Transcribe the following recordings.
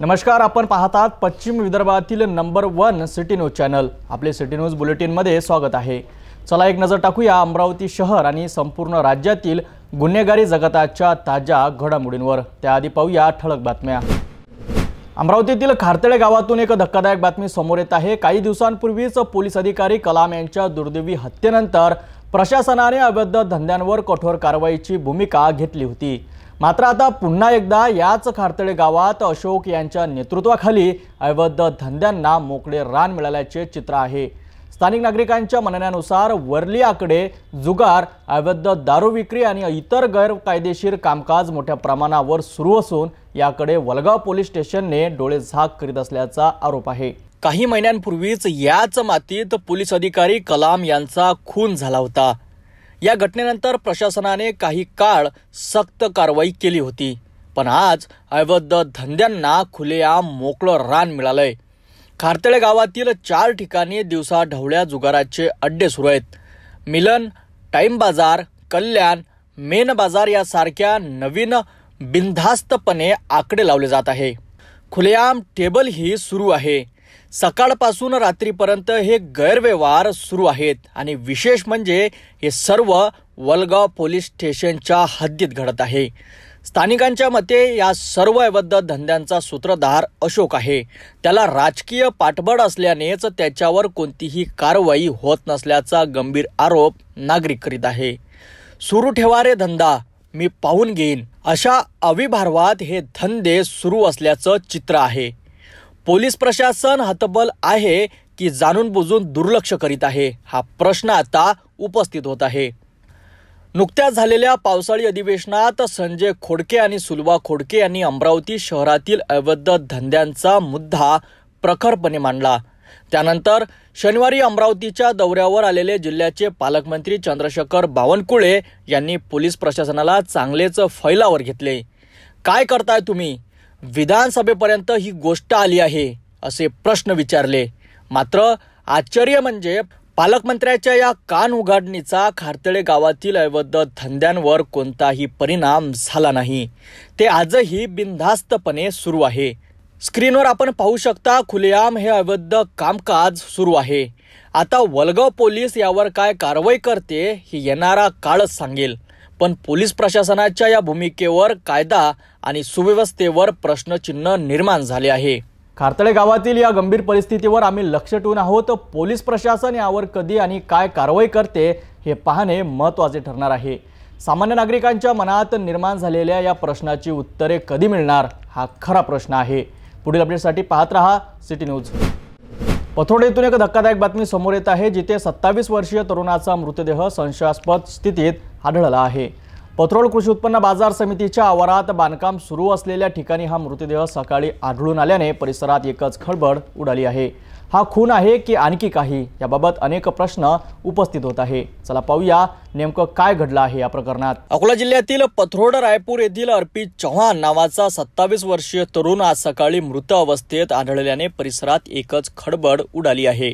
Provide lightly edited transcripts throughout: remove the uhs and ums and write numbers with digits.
नमस्कार, आपण पाहतात पश्चिम विदर्भातील नंबर 1 सिटी न्यूज चॅनल। आपले सिटी न्यूज बुलेटिन मध्ये स्वागत आहे। चला एक नजर टाकूया अमरावती शहर आणि संपूर्ण राज्यातील गुन्हेगारी जगताच्या ताज्या घडामोडींवर। त्याआधी पाहूया ठळक बातम्या। अमरावतीतील खारतळे गावातून एक धक्कादायक बातमी समोर येत आहे। काही दिवसांपूर्वीच पोलीस अधिकारी कलाम यांच्या दुर्दैवी हत्येनंतर प्रशासनाने अवैध धंद्यांवर कठोर कारवाईची भूमिका घेतली होती। मात्र आता पुन्हा एकदा याच खारतळे गावात अशोक यांच्या नेतृत्वाखाली अवैध धंद्यांना मोकळे रान मिळाल्याचे चित्र आहे। स्थानिक नागरिकांच्या म्हणण्यानुसार वर्लियाकडे जुगार, अवैध दारू विक्री आणि इतर गैरकायदेशीर कामकाज मोठ्या प्रमाणावर सुरू असून याकडे वलगाव पोलीस स्टेशनने डोळेझाक करीत असल्याचा आरोप आहे। काही महिन्यांपूर्वीच याच मातीत पोलीस अधिकारी कलाम यांचा खून झाला होता। या घटनेनंतर प्रशासनाने काही काळ सक्त कारवाई केली होती, पण आज अवैध धंद्यांना खुलेआम मोकळं रान मिळालंय। खारतळे गावातील 4 ठिकाणी दिवसा ढवळ्या जुगाराचे अड्डे सुरू आहेत। मिलन, टाइम बाजार, कल्याण, मेन बाजार यासारख्या नवीन बिनधास्तपणे आकडे लावले जात आहे। खुलेआम टेबल ही सुरू आहे। सकाळपासून रात्रीपर्यंत हे गैरव्यवहार सुरू आहेत आणि विशेष म्हणजे हे सर्व वलगाव पोलीस स्टेशनच्या हद्दीत घडत आहे। स्थानिकांच्या मते या सर्व अवैध धंद्यांचा सूत्रधार अशोक आहे। त्याला राजकीय पाठबळ असल्यानेच त्याच्यावर कोणतीही कारवाई होत नसल्याचा गंभीर आरोप नागरिक करीत आहे। सुरू ठेवा रे धंदा, मी पाहून घेईन, अशा अविभार्वात हे धंदे सुरू असल्याचं चित्र आहे। पोलीस प्रशासन हतबल आहे की जाणून बुजून दुर्लक्ष करीत आहे, हा प्रश्न आता उपस्थित होत आहे। नुकत्याच झालेल्या पावसाळी अधिवेशनात संजय खोडके आणि सुलभा खोडके यांनी अमरावती शहरातील अवैध धंद्यांचा मुद्दा प्रखरपणे मांडला। त्यानंतर शनिवारी अमरावतीच्या दौऱ्यावर आलेले जिल्ह्याचे पालकमंत्री चंद्रशेखर बावनकुळे यांनी पोलीस प्रशासनाला चांगलेच फैलावर घेतले। काय करताय तुम्ही? विधानसभेपर्यंत ही गोष्ट आली आहे असे प्रश्न विचारले। मात्र आश्चर्य म्हणजे पालकमंत्र्याच्या या कान उघाडणीचा खारतळे गावातील अवैध धंद्यांवर कोणताही परिणाम झाला नाही। ते आजही बिनधास्तपणे सुरू आहे। स्क्रीनवर आपण पाहू शकता, खुलेआम हे अवैध कामकाज सुरू आहे। आता वलगाव पोलीस यावर काय कारवाई करते हे येणारा काळच सांगेल, पण पोलीस प्रशासनाच्या या भूमिकेवर कायदा आणि सुव्यवस्थेवर प्रश्नचिन्ह निर्माण झाले आहे। खारतळे गावातील या गंभीर परिस्थितीवर आम्ही लक्ष ठेवून आहोत। पोलीस प्रशासन यावर कधी आणि काय कारवाई करते हे पाहणे महत्त्वाचे ठरणार आहे। सामान्य नागरिकांच्या मनात निर्माण झालेल्या या प्रश्नाची उत्तरे कधी मिळणार हा खरा प्रश्न आहे। पुढील अपडेटसाठी पाहत रहा सिटी न्यूज। पथरोड येथून एक धक्कादायक बातमी समोर येत आहे, जिथे 27 वर्षीय तरुणाचा मृतदेह संशयास्पद स्थितीत आढळला आहे। पथरोड कृषी उत्पन्न बाजार समितीच्या आवारात बांधकाम सुरू असलेल्या ठिकाणी हा मृतदेह सकाळी आढळून आल्याने परिसरात एकच खळबळ उडाली आहे। हा खून आहे की आणखी काही, याबाबत अनेक प्रश्न उपस्थित होत आहे। चला पाहूया नेमकं काय घडलं आहे या प्रकरणात। अकोला जिल्ह्यातील पथरोड रायपूर येथील अर्पित चव्हाण नावाचा 27 वर्षीय तरुण आज सकाळी मृत अवस्थेत आढळल्याने परिसरात एकच खळबळ उडाली आहे।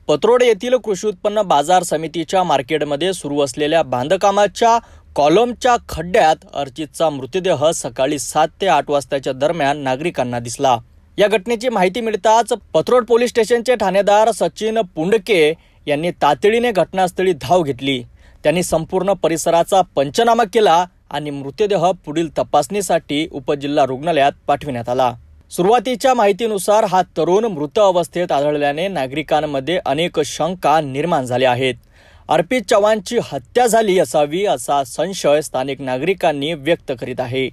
पथरोड येथील कृषी उत्पन्न बाजार समितीच्या मार्केटमध्ये सुरू असलेल्या बांधकामाच्या कॉलमच्या खड्ड्यात अर्चितचा मृतदेह सकाळी 7 ते 8 वाजताच्या दरम्यान नागरिकांना दिसला। या घटनेची माहिती मिळताच पथरोड पोलीस स्टेशनचे ठाणेदार सचिन पुंडके यांनी तातडीने घटनास्थळी धाव घेतली। त्यांनी संपूर्ण परिसराचा पंचनामा केला आणि मृतदेह पुढील तपासणीसाठी उपजिल्हा रुग्णालयात पाठविण्यात आला। सुरुवातीच्या माहितीनुसार हा तरुण मृत अवस्थेत आढळल्याने नागरिकांमध्ये अनेक शंका निर्माण झाल्या आहेत। अर्पित चव्हाणची हत्या झाली असावी असा संशय स्थानिक नागरिकांनी व्यक्त करीत आहे।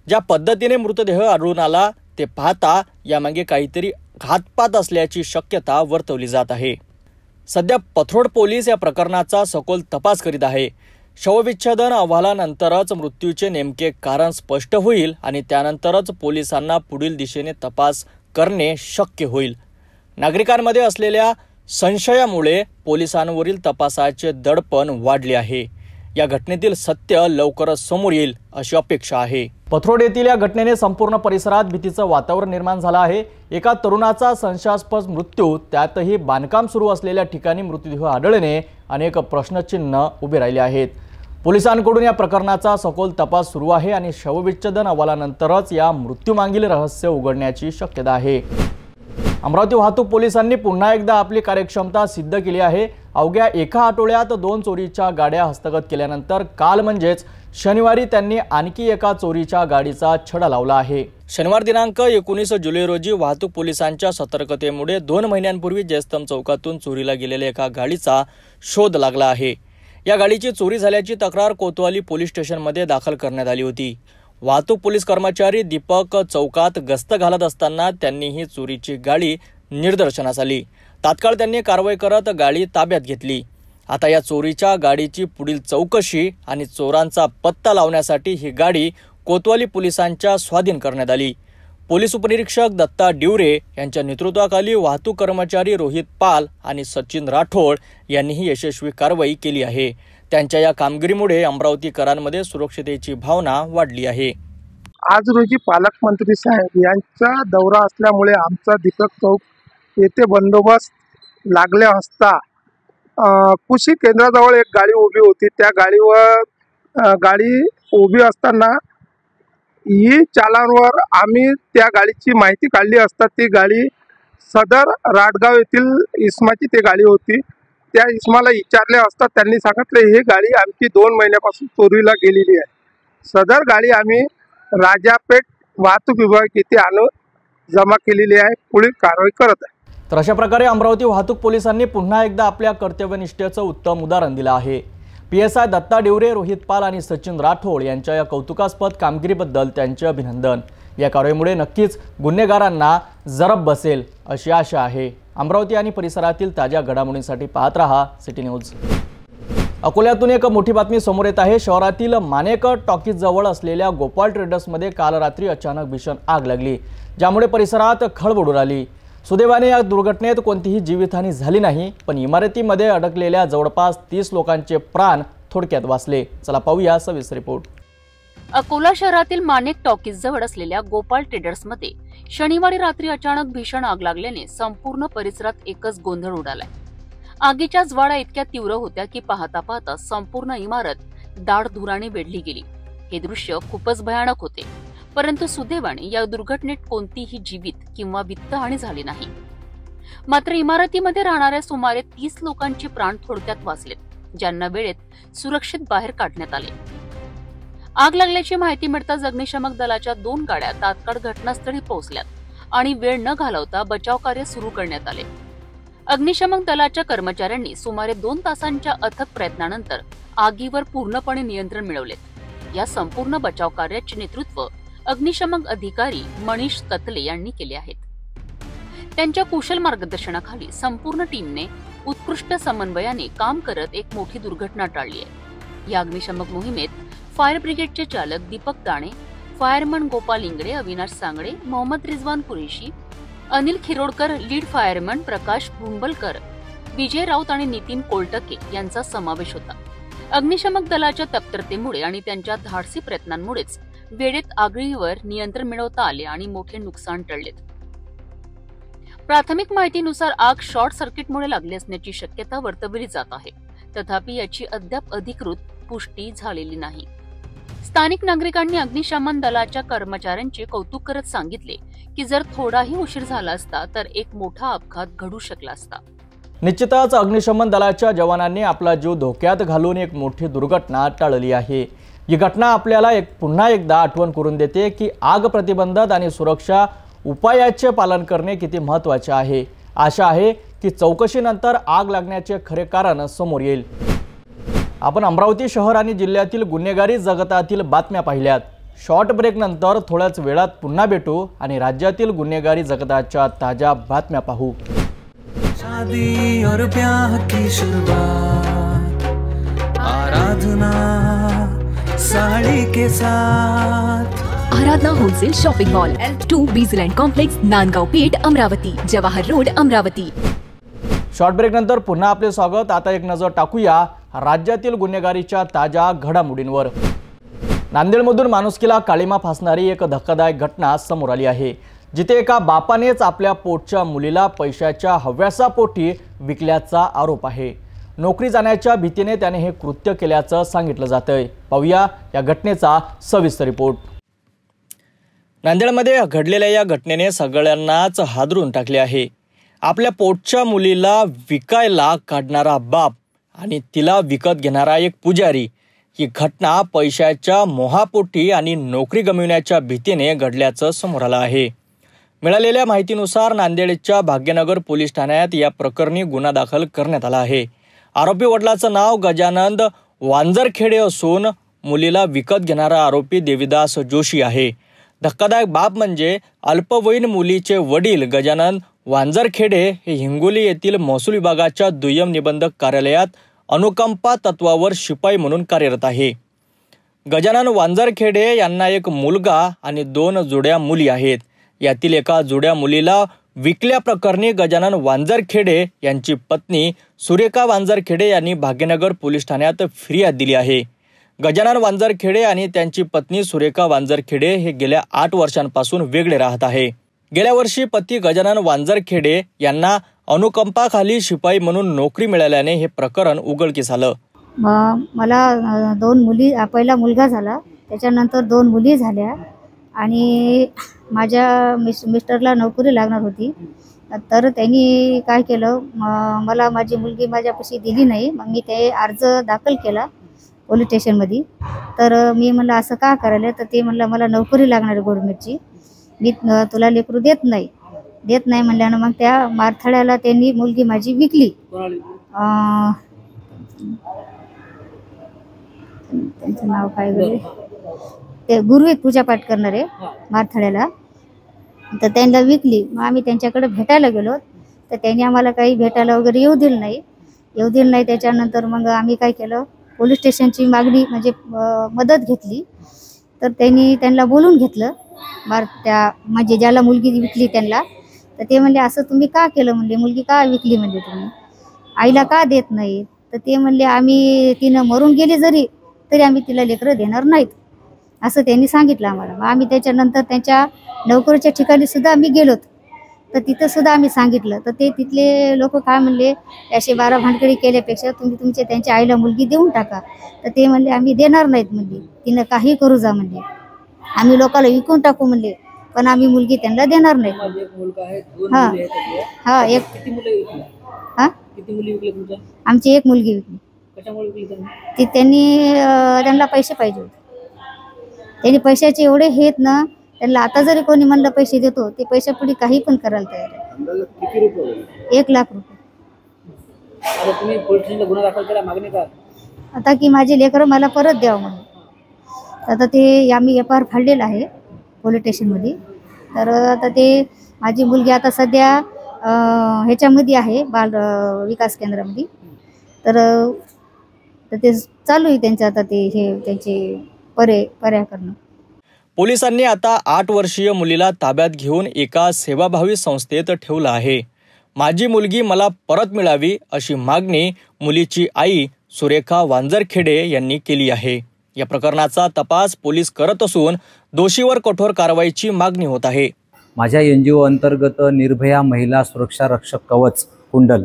ज्या पद्धतीने मृतदेह आढळून आला ते पाहता यामागे काहीतरी घातपात असल्याची शक्यता वर्तवली जात आहे। सध्या पथरोड पोलीस या प्रकरणाचा सखोल तपास करीत आहे। शवविच्छेदन अहवालानंतरच मृत्यूचे नेमके कारण स्पष्ट होईल आणि त्यानंतरच पोलिसांना पुढील दिशेने तपास करणे शक्य होईल। नागरिकांमध्ये असलेल्या संशयामुळे पोलिसांवरील तपासाचे दडपण वाढले आहे। या घटनेतील सत्य लवकरच समोर येईल अशी अपेक्षा आहे। पथरोड येथील या घटनेने संपूर्ण परिसरात भीतीचं वातावरण निर्माण झालं आहे। एका तरुणाचा संशयास्पद मृत्यू, त्यातही बांधकाम सुरू असलेल्या ठिकाणी मृतदेह आढळणे, अनेक प्रश्नचिन्ह उभे राहिले आहेत। पोलिसांकडून या प्रकरणाचा सखोल तपास सुरू आहे आणि शवविच्छेदन अहवालानंतरच या मृत्यूमागील रहस्य उघडण्याची शक्यता आहे। अमरावती वाहतूक पोलिसांनी पुन्हा एकदा आपली कार्यक्षमता सिद्ध केली आहे। अवघ्या एका आठवड्यात 2 चोरीच्या गाड्या हस्तगत केल्यानंतर काल म्हणजेच शनिवारी त्यांनी आणखी एका चोरीच्या गाडीचा छडा लावला आहे। शनिवार दिनांक 19 जुलै रोजी वाहतूक पोलिसांच्या सतर्कतेमुळे 2 महिन्यांपूर्वी जयस्तंभ चौकातून चोरीला गेलेल्या एका गाडीचा शोध लागला आहे। या गाडीची चोरी झाल्याची तक्रार कोतवाली पोलीस स्टेशनमध्ये दाखल करण्यात आली होती। वाहतूक पोलीस कर्मचारी दीपक चौकात गस्त घालत असताना त्यांनी ही चोरीची गाडी निदर्शनास आली। तात्काळ त्यांनी कारवाई करत गाडी ताब्यात घेतली। आता या चोरीच्या गाडीची पुढील चौकशी आणि चोरांचा पत्ता लावण्यासाठी ही गाडी कोतवाली पोलिसांच्या स्वाधीन करण्यात आली। पोलीस उपनिरीक्षक दत्ता डिवरे यांच्या नेतृत्वाखाली वाहतूक कर्मचारी रोहित पाल आणि सचिन राठोड यांनी ही यशस्वी कारवाई केली आहे। त्यांच्या या कामगिरीमुळे अमरावतीकरांमध्ये सुरक्षिततेची भावना वाढली आहे। आज रोजी पालकमंत्री साहेब यांचा दौरा असल्यामुळे आमचा दीपक चौक येथे बंदोबस्त लागले असता कृषी केंद्राजवळ एक गाडी उभी होती। त्या गाडीवर गाडी उभी असताना ही चालांवर आम्ही त्या गाडीची माहिती काढली असता ती गाडी सदर राटगाव येथील इस्माची ती गाडी होती। त्या इस्माला विचारले असता त्यांनी सांगितले ही गाडी आमची 2 महिन्यापासून चोरीला गेलेली आहे। सदर गाडी आम्ही राजापेठ वाहतूक विभाग येथे आणून जमा केलेली आहे, पुढील कारवाई करत आहे। तर अशा प्रकारे अमरावती वाहतूक पोलिसांनी पुन्हा एकदा आपल्या कर्तव्यनिष्ठेचं उत्तम उदाहरण दिलं आहे। PSI दत्ता डिवरे, रोहित पाल आणि सचिन राठोड यांच्या या कौतुकास्पद कामगिरीबद्दल त्यांचे अभिनंदन। या कारवाईमुळे नक्कीच गुन्हेगारांना जरब बसेल अशी आशा आहे। अमरावती आणि परिसरातील ताज्या घडामोडींसाठी पाहत रहा सिटी न्यूज। अकोल्यातून एक मोठी बातमी समोर येत आहे। शहरातील मानेक टॉकीज जवळ असलेल्या गोपाल ट्रेडर्समध्ये काल रात्री अचानक भीषण आग लागली, ज्यामुळे परिसरात खळबळ उडाली। सुदैवाने या दुर्घटनेत कोणतीही जीवितहानी झाली नाही, पण इमारतीमध्ये अडकलेल्या जवळपास 30 लोकांचे प्राण थोडक्यात वाचले। चला पाहूया सविस्तर रिपोर्ट। अकोला शहरातील मानेक टॉकीज जवळ असलेल्या गोपाल ट्रेडर्समध्ये शनिवारी रात्री अचानक भीषण आग लागल्याने संपूर्ण परिसरात एकच गोंधळ उडालाय। आगीच्या ज्वाळा इतक्या तीव्र होत्या की पाहता पाहता संपूर्ण इमारत दाट धुराने वेढली गेली। हे दृश्य खूपच भयानक होते, परंतु सुदैवाने या दुर्घटनेत कोणतीही जीवित किंवा वित्तहानी झाली नाही। मात्र इमारतीमध्ये राहणाऱ्या सुमारे 30 लोकांचे प्राण थोडक्यात वाचलेत, ज्यांना वेळेत सुरक्षित बाहेर काढण्यात आले। आग लागल्याची माहिती मिळताच अग्निशमक दलाच्या 2 गाड्या तात्काळ घटनास्थळी पोहोचल्यात आणि वेळ न घालवता बचाव कार्य सुरू करण्यात आले। अग्निशमक दलाच्या कर्मचाऱ्यांनी सुमारे 2 तासांच्या अथक प्रयत्नानंतर आगीवर पूर्णपणे नियंत्रण मिळवले। या संपूर्ण बचाव कार्याचे नेतृत्व अग्निशमक अधिकारी मनीष कतले यांनी केले आहे। त्यांच्या कुशल मार्गदर्शनाखाली संपूर्ण टीमने उत्कृष्ट समन्वयाने काम करत एक मोठी दुर्घटना टाळली आहे। या अग्निशमक मोहिमेत फायर ब्रिगेडचे चालक Deepak Dane, fireman Gopal Ingde, Avinash Sangde, Mohammad Rizwan Qureshi, Anil Khirodkar, lead fireman Prakash Bhumbalkar, Vijay Raut आणि नितीन कोलटके यांचा समावेश होता। अग्निशमक दलाच्या तत्परतेमुळे आणि त्यांच्या धाडसी प्रयत्नांमुळेच वेळेत आगीवर नियंत्रण मिळवता आले आणि मोठे नुकसान टळले। प्राथमिक माहितीनुसार आग शॉर्ट सर्किटमुळे लागली असण्याची शक्यता वर्तवली जात आहे, तथापि याची अद्याप अधिकृत पुष्टी झालेली नाही। स्थानिक नागरिकांनी अग्निशमन दलाच्या कर्मचाऱ्यांचे कौतुक करत सांगितले की जर थोडाही उशीर झाला असता तर एक मोठा अपघात घडू शकला असता। निश्चितच अग्निशमन दलाच्या जवानांनी आपला जीव धोक्यात घालून एक मोठी दुर्घटना टाळली आहे। ही घटना आपल्याला पुन्हा एकदा आठवण करून देते की आग प्रतिबंधक आणि सुरक्षा उपायाचे पालन करणे किती महत्त्वाचे आहे। आशा आहे की चौकशीनंतर आग लागण्याचे खरे कारण समोर येईल। आपण अमरावती शहर आणि जिल्ह्यातील गुन्हेगारी जगतातील बातम्या पाहिल्यात। शॉर्ट ब्रेक नंतर थोड्याच वेळात पुन्हा भेटू आणि राज्यातील गुन्हेगारी जगताच्या ताज्या बातम्या पाहू। शादी और ब्याह की शुरुआत आराधना साड़ी के साथ Aradhana wholesale shopping mall L2 Bizland complex Nandgaon Peth Amravati Jawahar road Amravati. Short break नंतर पुन्हा आपले स्वागत। आता एक नजर टाकूया राज्यातील गुन्हेगारीच्या ताज्या घडामोडींवर। नांदेडमधून माणुसकीला काळीमा फासणारी एक धक्कादायक घटना समोर आली आहे, जिथे एका बापानेच आपल्या पोटच्या मुलीला पैशाच्या हव्यासापोटी विकल्याचा आरोप आहे। नोकरी जाण्याच्या भीतीने त्याने हे कृत्य केल्याचं सांगितलं जातंय। पाहूया या घटनेचा सविस्तर रिपोर्ट। नांदेडमध्ये घडलेल्या या घटनेने सगळ्यांनाच हादरून टाकले आहे। आपल्या पोटच्या मुलीला विकायला काढणारा बाप आणि तिला विकत घेणारा एक पुजारी, ही घटना पैशाच्या मोहापोटी आणि नोकरी गमावण्याच्या भीतीने घडल्याचं समोर आलं आहे। मिळालेल्या माहितीनुसार नांदेडच्या भाग्यनगर पोलीस ठाण्यात या प्रकरणी गुन्हा दाखल करण्यात आला आहे। आरोपी वडिलांचं नाव गजानंद वांजरखेडे असून मुलीला विकत घेणारा आरोपी देवीदास जोशी आहे। धक्कादायक बाब म्हणजे अल्पवयीन मुलीचे वडील गजानंद वांजरखेडे हे हिंगोली येथील महसूल विभागाच्या दुय्यम निबंधक कार्यालयात अनुकंपा तत्वावर शिपाई म्हणून कार्यरत आहे। गजानन वांजरखेडे यांना एक मुलगा आणि 2 जुड्या मुली आहेत। यातील एका जुड्या मुलीला विकल्याप्रकरणी गजानन वांजरखेडे यांची पत्नी सुरेखा वांजरखेडे यांनी भाग्यनगर पोलीस ठाण्यात फिर्याद दिली आहे। गजानन वांजरखेडे आणि त्यांची पत्नी सुरेखा वांजरखेडे हे गेल्या 8 वर्षांपासून वेगळे राहत आहे। गेल्या वर्षी पती गजानन वांजरखेडे यांना अनुकंपाखाली शिपाई म्हणून नोकरी मिळाल्याने हे प्रकरण उघडकीस आलं। मला 2 मुली, पहिला मुलगा झाला, त्याच्यानंतर 2 मुली झाल्या आणि माझ्या मिस्टरला नोकरी लागणार होती। तर त्यांनी काय केलं, मला माझी मुलगी माझ्यापाशी दिली नाही। मग मी ते अर्ज दाखल केला पोलीस स्टेशनमध्ये। तर मी म्हणलं असं का करायला, तर ते म्हणलं मला नोकरी लागणार गव्हर्नमेंटची, मी तुला लेकरू देत नाही म्हणल्यानं मग त्या मारथड्याला त्यांनी मुलगी माझी विकली। त्यांचं नाव काय बरे, ते गुरुवेद पूजापाठ करणारे मारथड्याला, तर त्यांना विकली। मग आम्ही त्यांच्याकडे भेटायला गेलो, तर त्यांनी आम्हाला काही भेटायला वगैरे येऊ दिलं नाही। त्याच्यानंतर मग आम्ही काय केलं, पोलीस स्टेशनची मागणी म्हणजे मदत घेतली। तर त्यांना बोलून घेतलं, त्या म्हणजे ज्याला मुलगी विकली त्यांना। तर ते म्हणले असं तुम्ही का केलं, म्हणले मुलगी का विकली, म्हणले तुम्ही आईला का देत नाही। तर ते म्हणले आम्ही तिनं मरून गेली तरी आम्ही तिला लेकरं देणार नाहीत, असं त्यांनी सांगितलं आम्हाला। मग आम्ही त्याच्यानंतर त्यांच्या नोकरीच्या ठिकाणी सुद्धा आम्ही गेलो, तर तिथं सुद्धा आम्ही सांगितलं। तर ते तिथले लोक काय म्हणले, असे 12 भानगडी केल्यापेक्षा तुम्ही त्यांच्या आईला मुलगी देऊन टाका। तर ते म्हणले आम्ही देणार नाहीत, म्हणले तिनं काही करू जा, म्हणले आम्ही लोकांना विकून टाकू, म्हणले पण आम्ही मुलगी त्यांना देणार नाही। आमची एक मुलगी विकली। ती त्यांना पैसे पाहिजे होते, त्यांनी पैशाचे एवढे हेत ना, त्यांना आता जरी कोणी म्हणलं पैसे देतो, ते पैशापुढे काही पण करायला तयार आहे। 1 लाख रुपये। आता की माझे लेकरं मला परत द्यावं म्हणून, आता ते आम्ही FIR फाडलेलं आहे पोलीस स्टेशनमध्ये। तर आता ते माझी मुलगी आता सध्या ह्याच्यामध्ये आहे, बाल विकास केंद्रामध्ये। तर ते चालू आहे त्यांचं आता त्यांचे पर्याय करणं। पोलिसांनी आता 8 वर्षीय मुलीला ताब्यात घेऊन एका सेवाभावी संस्थेत ठेवलं आहे। माझी मुलगी मला परत मिळावी अशी मागणी मुलीची आई सुरेखा वांजरखेडे यांनी केली आहे। या प्रकरणाचा तपास पोलीस करत असून दोषीवर कठोर कारवाईची मागणी होत आहे। माझ्या NGO अंतर्गत निर्भया महिला सुरक्षा रक्षक कवच कुंडल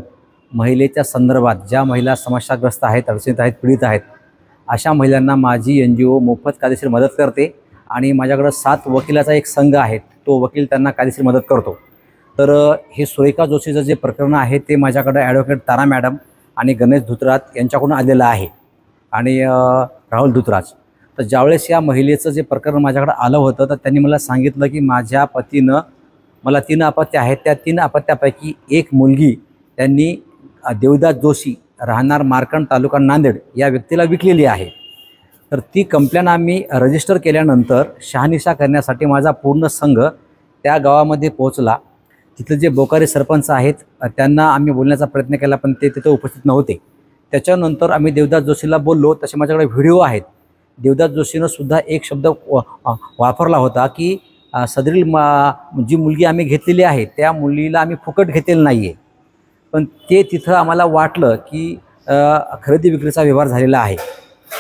महिलेच्या संदर्भात ज्या महिला समस्याग्रस्त आहेत, अडचणीत आहेत, पीडित आहेत, अशा महिलांना माझी NGO मोफत कायदेशीर मदत करते आणि माझ्याकडे 7 वकिलाचा एक संघ आहे, तो वकील त्यांना कायदेशीर मदत करतो। तर हे सुरेखा जोशीचं जे प्रकरण आहे ते माझ्याकडे ॲडव्होकेट तारा मॅडम आणि गणेश धुतराज यांच्याकडून आलेलं आहे आणि राहुल धुतराज। तर ज्यावेळेस या महिलेचं जे प्रकरण माझ्याकडे आलं होतं, तर त्यांनी मला सांगितलं की माझ्या पतीनं मला 3 अपत्य आहेत, त्या 3 अपत्यापैकी एक मुलगी त्यांनी देवीदास जोशी राहणार मार्कंड तालुका नांदेड या व्यक्तीला विकलेली आहे। तर ती कंप्लेंट आम्ही रजिस्टर केल्यानंतर शहानिशा करण्यासाठी माझा पूर्ण संघ त्या गावामध्ये पोहोचला। तिथले जे बोकारी सरपंच आहेत त्यांना आम्ही बोलण्याचा प्रयत्न केला, पण ते तिथे उपस्थित नव्हते। त्याच्यानंतर आम्ही देवदास जोशीला बोललो, तसे माझ्याकडे व्हिडिओ आहेत। देवदास जोशीनं सुद्धा एक शब्द वापरला होता की सदरील जी मुलगी आम्ही घेतलेली आहे त्या मुलीला आम्ही फुकट घेतलेलं नाही आहे, पण ते तिथं आम्हाला वाटलं की खरेदी विक्रीचा व्यवहार झालेला आहे।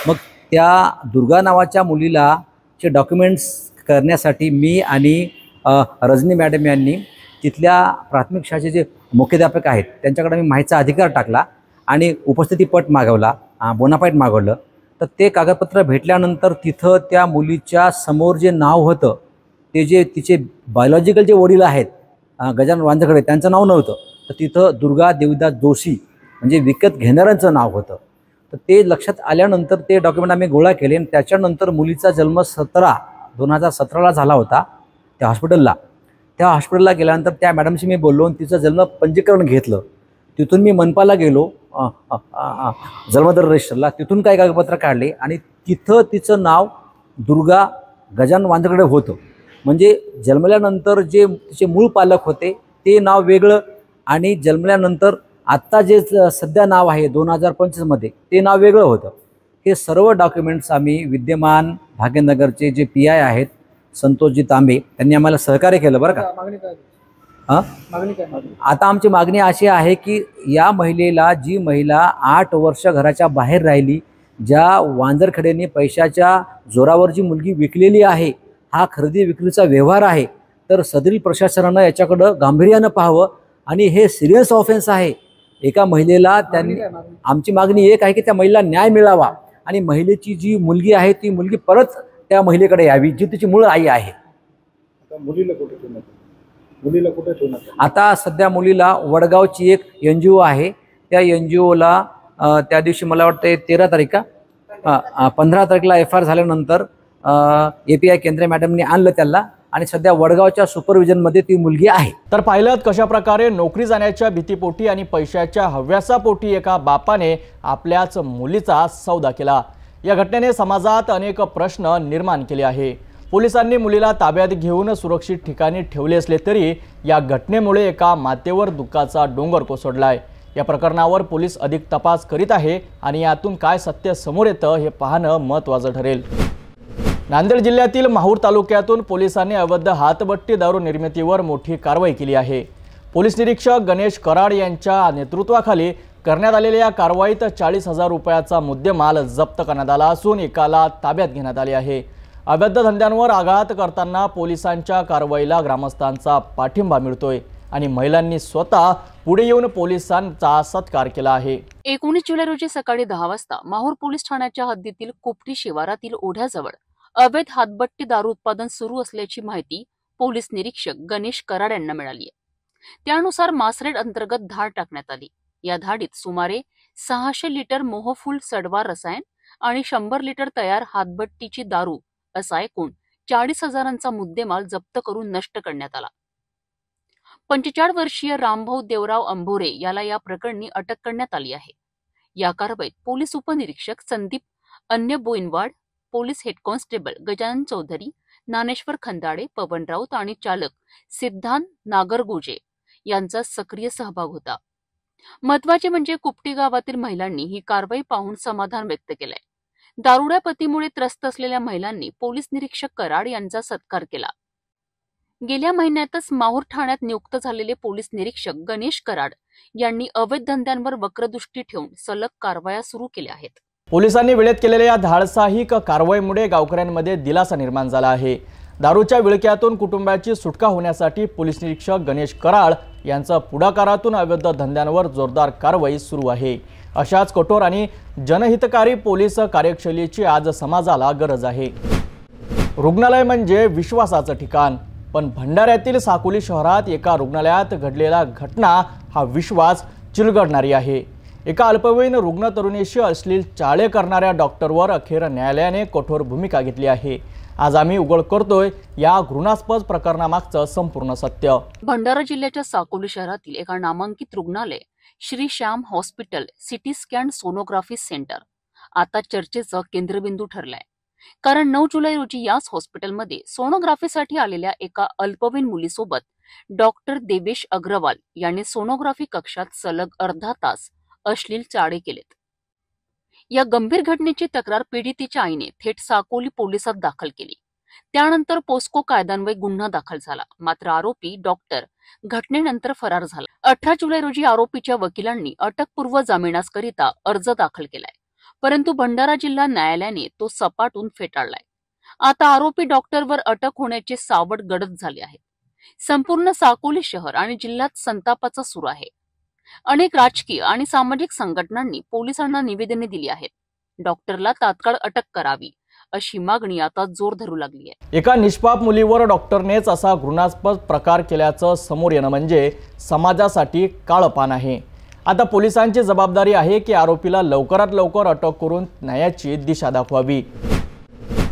मग त्या दुर्गा नावाच्या मुलीला चे डॉक्युमेंट्स करण्यासाठी मी आणि रजनी मॅडम यांनी तिथल्या प्राथमिक शाळेचे जे मुख्याध्यापक आहेत त्यांच्याकडे मी माहितीचा अधिकार टाकला आणि उपस्थितीपट मागवला, बोनाफाईड मागवलं. तर ते कागदपत्र भेटल्यानंतर तिथं त्या मुलीच्या समोर जे नाव होतं ते जे तिचे बायोलॉजिकल जे वडील आहेत गजानन वांझकडे, त्यांचं नाव नव्हतं. तर तिथं दुर्गा देवदास जोशी म्हणजे विकत घेणाऱ्यांचं नाव होतं. तर ते लक्षात आल्यानंतर ते डॉक्युमेंट आम्ही गोळा केले आणि त्याच्यानंतर मुलीचा जन्म 2017 झाला होता त्या हॉस्पिटलला. त्या हॉस्पिटलला गेल्यानंतर त्या मॅडमशी मी बोललो आणि तिचं जन्म पंजीकरण घेतलं. तिथून मी मनपाला गेलो जन्मदर रजिस्टरला, तिथून काही कागदपत्र काढले आणि तिथं तिचं नाव दुर्गा गजानन वांझकडे होतं. म्हणजे जन्मल्यानंतर जे तिचे मूळ पालक होते ते नाव वेगळं आणि जन्मल्यानंतर आत्ता जे सध्या नाव आहे 2025मध्ये ते नाव वेगळं होतं. हे सर्व डॉक्युमेंट्स आम्ही विद्यमान भाग्यनगरचे जे PI आहेत संतोषजी तांबे त्यांनी आम्हाला सहकार्य केलं बरं का. आता आमची मागणी अशी आहे की या महिलेला, जी महिला 8 वर्ष घराच्या बाहेर राहिली, ज्या वांजरखडेने पैशाच्या जोरावर जी मुलगी विकलेली आहे, हा खरेदी विक्रीचा व्यवहार आहे, तर सदरील प्रशासनानं याच्याकडं गांभीर्यानं पाहावं आणि हे सिरियस ऑफेन्स आहे. एका महिलेला त्यांनी, आमची मागणी एक आहे की त्या महिलेला न्याय मिळावा आणि महिलेची जी मुलगी आहे ती मुलगी परत त्या महिलेकडे यावी जी तिची मूळ आई आहे. मुलीला कुठे ठेवणार? आता सध्या मुलीला वडगावची एक NGO आहे, त्या NGOला त्या दिवशी मला वाटतं 13 तारीख 15 तारखेला FIR झाल्यानंतर API केंद्रे मॅडमने आणलं त्याला आणि सध्या वडगावच्या सुपरविजनमध्ये ती मुलगी आहे. तर पाहिलं कशा प्रकारे नोकरी जाण्याच्या भीतीपोटी आणि पैशाच्या हव्यासापोटी एका बापाने आपल्याच मुलीचा सौदा केला. या घटनेने समाजात अनेक प्रश्न निर्माण केले आहे. पोलिसांनी मुलीला ताब्यात घेऊन सुरक्षित ठिकाणी ठेवले असले तरी या घटनेमुळे एका मातेवर दुःखाचा डोंगर कोसळलाय. या प्रकरणावर पोलीस अधिक तपास करीत आहे आणि यातून काय सत्य समोर येतं हे पाहणं महत्त्वाचं ठरेल. नांदेड जिल्ह्यातील माहूर तालुक्यातून पोलिसांनी अवैध हातभट्टी दारू निर्मितीवर मोठी कारवाई केली आहे. पोलीस निरीक्षक गणेश कराड यांच्या नेतृत्वाखाली करण्यात आलेल्या या कारवाईत 40,000 रुपयाचा मुद्देमाल जप्त करण्यात आला असून एकाला ताब्यात घेण्यात आले आहे. अवैध धंद्यांवर आघात करताना पोलिसांच्या कारवाईला ग्रामस्थांचा पाठिंबा मिळतोय आणि महिलांनी स्वतः पुढे येऊन पोलिसांचा सत्कार केला आहे. 19 जुलै रोजी सकाळी 10 वाजता माहूर पोलीस ठाण्याच्या हद्दीतील कुपटी शिवारातील ओढ्याजवळ अवैध हातभट्टी दारू उत्पादन सुरू असल्याची माहिती पोलीस निरीक्षक गणेश कराड यांना मिळाली आहे. त्यानुसार मासरेड अंतर्गत धाड टाकण्यात आली. या धाडीत सुमारे 600 लिटर मोहफूल सडवा रसायन आणि 100 लिटर तयार हातभट्टीची दारू असा एकूण 40,000चा मुद्देमाल जप्त करून नष्ट करण्यात आला. 45 वर्षीय रामभाऊ देवराव अंभोरे याला या प्रकरणी अटक करण्यात आली आहे. या कारवाईत पोलीस उपनिरीक्षक संदीप अन्य Boinwad, police head constable Gajanan Chaudhari, Dnyaneshwar Khandade, Pawan Raut आणि चालक सिद्धांत नागरगोजे यांचा सक्रिय सहभाग होता. महत्वाचे म्हणजे कुपटी गावातील महिलांनी ही कारवाई पाहून समाधान व्यक्त केलंय. दारुड्या पतीमुळे त्रस्त असलेल्या महिलांनी पोलीस निरीक्षक कराड यांचा सत्कार केला. गेल्या महिन्यातच माहूर ठाण्यात नियुक्त झालेले पोलीस निरीक्षक गणेश कराड यांनी अवैध धंद्यांवर वक्रदृष्टी ठेवून सलग कारवाया सुरू केल्या आहेत. पोलिसांनी वेळेत केलेल्या या धाडसाहिक कारवाईमुळे गावकऱ्यांमध्ये दिलासा निर्माण झाला आहे. दारूच्या विळख्यातून कुटुंबाची सुटका होण्यासाठी पोलीस निरीक्षक गणेश कराड यांच्या पुढाकारातून अवैध धंद्यांवर जोरदार कारवाई सुरू आहे. अशाच कठोर आणि जनहितकारी पोलीस कार्यशैलीची आज समाजाला गरज आहे. रुग्णालय म्हणजे विश्वासाचं ठिकाण, पण भंडाऱ्यातील साकोली शहरात एका रुग्णालयात घडलेला घटना हा विश्वास चिलगडणारी आहे. एका अल्पवयीन रुग्ण तरुणीशी अश्लील चाळे करणाऱ्या डॉक्टरवर अखेर न्यायालयाने कठोर भूमिका घेतली आहे. आज आम्ही उघड करतोय या घृणास्पद प्रकरणामागचं संपूर्ण सत्य. भंडारा जिल्ह्याच्या साकोली शहरातील एका नामांकित रुग्णालय Shri Shyam hospital CT scan sonography centre आता चर्चेचं केंद्रबिंदू ठरलाय. कारण 9 जुलै रोजी याच हॉस्पिटलमध्ये सोनोग्राफीसाठी आलेल्या एका अल्पवयीन मुलीसोबत डॉक्टर देवेश अग्रवाल यांनी सोनोग्राफी कक्षात सलग अर्धा तास अश्लील चाळे केलेत. या गंभीर घटनेची तक्रार पीडितेच्या आईने थेट साकोली पोलिसात दाखल केली. त्यानंतर पोस्को कायद्यान्वये गुन्हा दाखल झाला. मात्र आरोपी डॉक्टर घटनेनंतर फरार झाला. 18 जुलै रोजी आरोपीच्या वकिलांनी अटकपूर्व जामिनाकरिता अर्ज दाखल केलाय, परंतु भंडारा जिल्हा न्यायालयाने तो सपाटून फेटाळलाय. आता आरोपी डॉक्टरवर अटक होण्याचे सावट गडद झाले आहे. संपूर्ण साकोली शहर आणि जिल्ह्यात संतापाचा सूर आहे. अनेक राजकीय आणि सामाजिक संघटनांनी पोलिसांना निवेदने दिली आहेत. डॉक्टरला तात्काळ अटक करावी अशी मागणी आता जोर धरू लागली आहे. एका निष्पाप मुलीवर डॉक्टरनेच असा घृणास्पद प्रकार केल्याचं समोर येणं म्हणजे समाजासाठी काळं पान आहे. आता पोलिसांची जबाबदारी आहे की आरोपीला लवकरात लवकर अटक करून न्यायाची दिशा दाखवावी.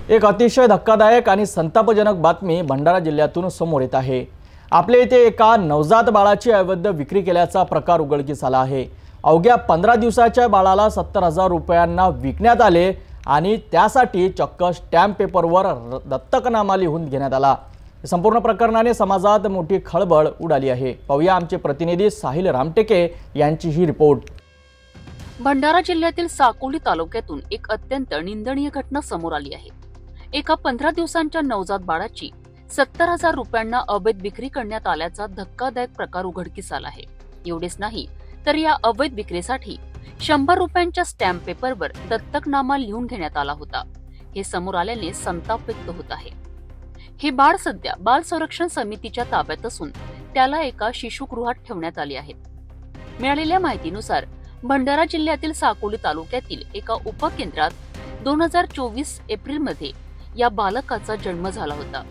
एक अतिशय धक्कादायक आणि संतापजनक बातमी भंडारा जिल्ह्यातून समोर येत आहे. आपल्या इथे एका नवजात बाळाची अवैध विक्री केल्याचा प्रकार उघडकीस आला आहे. अवघ्या 15 दिवसाच्या बाळाला 70,000 रुपयांना विकण्यात आले आणि त्यासाठी चक्क स्टॅम्प पेपरवर दत्तकनामा लिहून घेण्यात आला. संपूर्ण प्रकरणाने समाजात मोठी खळबळ उडाली आहे. पाहूया आमचे प्रतिनिधी साहिल रामटेके यांची ही रिपोर्ट. भंडारा जिल्ह्यातील साकोली तालुक्यातून एक अत्यंत निंदनीय घटना समोर आली आहे. एका 15 दिवसांच्या नवजात बाळाची 70,000 रुपयांना अवैध विक्री करण्यात आल्याचा धक्कादायक प्रकार उघडकीस आला आहे. एवढेच नाही तर या अवैध विक्रीसाठी 100 रुपयांच्या स्टॅम्प पेपरवर दत्तकनामा लिहून घेण्यात आला होता. हे समोर आल्याने संताप व्यक्त होत आहे. हे बाळ सध्या बाल संरक्षण समितीच्या ताब्यात असून त्याला एका शिशुगृहात ठेवण्यात आले आहे. मिळालेल्या माहितीनुसार भंडारा जिल्ह्यातील साकोली तालुक्यातील एका उपकेंद्रात 2024 एप्रिलमध्ये या बालकाचा जन्म झाला होता.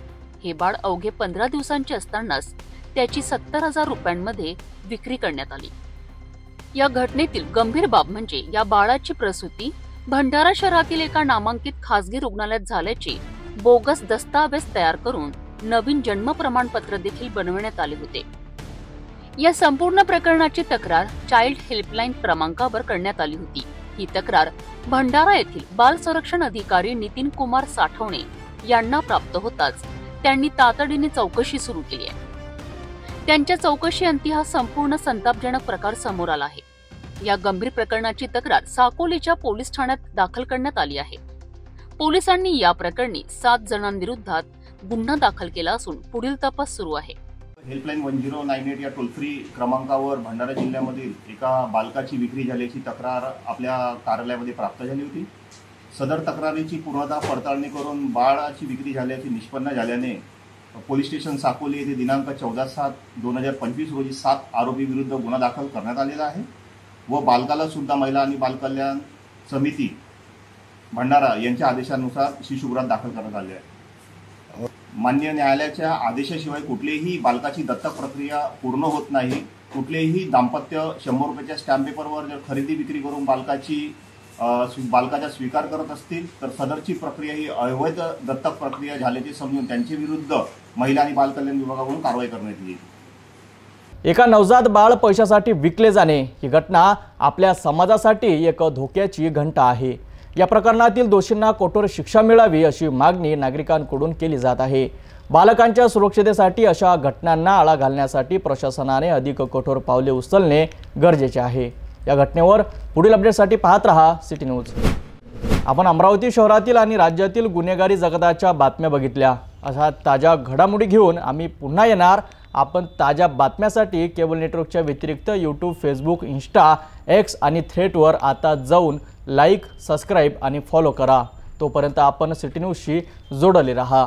हे बाळ अवघे 15 दिवसांचे असतानाच त्याची 70,000 रुपयांमध्ये विक्री करण्यात आली. या घटनेतील गंभीर बाब म्हणजे या बाळाची प्रसूती भंडारा शहरातील एका नामांकित खासगी रुग्णालयात झाल्याचे बोगस दस्तावेज तयार करून नवीन जन्म प्रमाणपत्र देखील बनवण्यात आले होते. या संपूर्ण प्रकरणाची तक्रार चाइल्ड हेल्पलाईन क्रमांकावर करण्यात आली होती. ही तक्रार भंडारा येथील बाल संरक्षण अधिकारी नितीन कुमार साठवणे यांना प्राप्त होताच त्यांनी तातडीने चौकशी सुरू केली आहे. त्यांच्या चौकशीअंती हा संपूर्ण संतापजनक प्रकार समोर आला आहे. या गंभीर प्रकरणाची तक्रार साकोलीच्या पोलीस ठाण्यात दाखल करण्यात आली आहे. पोलिसांनी या प्रकरणी 7 जणांविरोधात गुन्हा दाखल केला असून पुढील तपास सुरू आहे. हेल्पलाईन 1098 या टोल फ्री क्रमांकावर भंडारा जिल्ह्यामधील एका बालकाची विक्री झाल्याची तक्रार आपल्या कार्यालयामध्ये प्राप्त झाली होती. सदर तक्रारीची पूर्णतः पडताळणी करून बाळाची विक्री झाल्याची निष्पन्न झाल्याने पोलीस स्टेशन साकोली येथे दिनांक 14/7/2025 रोजी 7 आरोपी विरुद्ध गुन्हा दाखल करण्यात आलेला आहे व बालकाला सुद्धा महिला आणि बालकल्याण समिती भंडारा यांच्या आदेशानुसार शिशुगृहात दाखल करण्यात आले आहे. मान्य न्यायालयाच्या आदेशाशिवाय कुठलीही बालकाची दत्तक प्रक्रिया पूर्ण होत नाही. कुठलेही दाम्पत्य 100 रुपयाच्या स्टॅम्प पेपरवर जर खरेदी विक्री करून बालकाचा स्वीकार करत असतील तर सदरची प्रक्रिया ही अवैध दत्तक प्रक्रिया झाल्याचे समजून त्यांच्या विरुद्ध महिला आणि बालकल्याण विभागाकडून कारवाई करण्यात येईल. एका नवजात बाळ पैशासाठी विकले जाणे ही घटना आपल्या समाजासाठी एक धोक्याची घंटा आहे. या प्रकरणातील दोषींना कठोर शिक्षा मिळावी अशी मागणी नागरिकांकडून केली जात आहे. बालकांच्या सुरक्षिततेसाठी अशा घटनांना आळा घालण्यासाठी प्रशासनाने अधिक कठोर पावले उचलणे गरजेचे आहे. या घटनेवर पुढील अपडेटसाठी पाहत रहा सिटी न्यूज. आपण अमरावती शहरातील आणि राज्यातील गुन्हेगारी जगताच्या बातम्या बघितल्या. अशा ताज्या घडामोडी घेऊन आम्ही पुन्हा येणार. आपण ताज्या बातम्यासाठी केबल नेटवर्कच्या व्यतिरिक्त यूट्यूब, फेसबुक, इंस्टा, एक्स आणि थ्रेडवर आता जाऊन लाईक, सबस्क्राईब आणि फॉलो करा. तोपर्यंत आपण सिटी न्यूजशी जोडले रहा.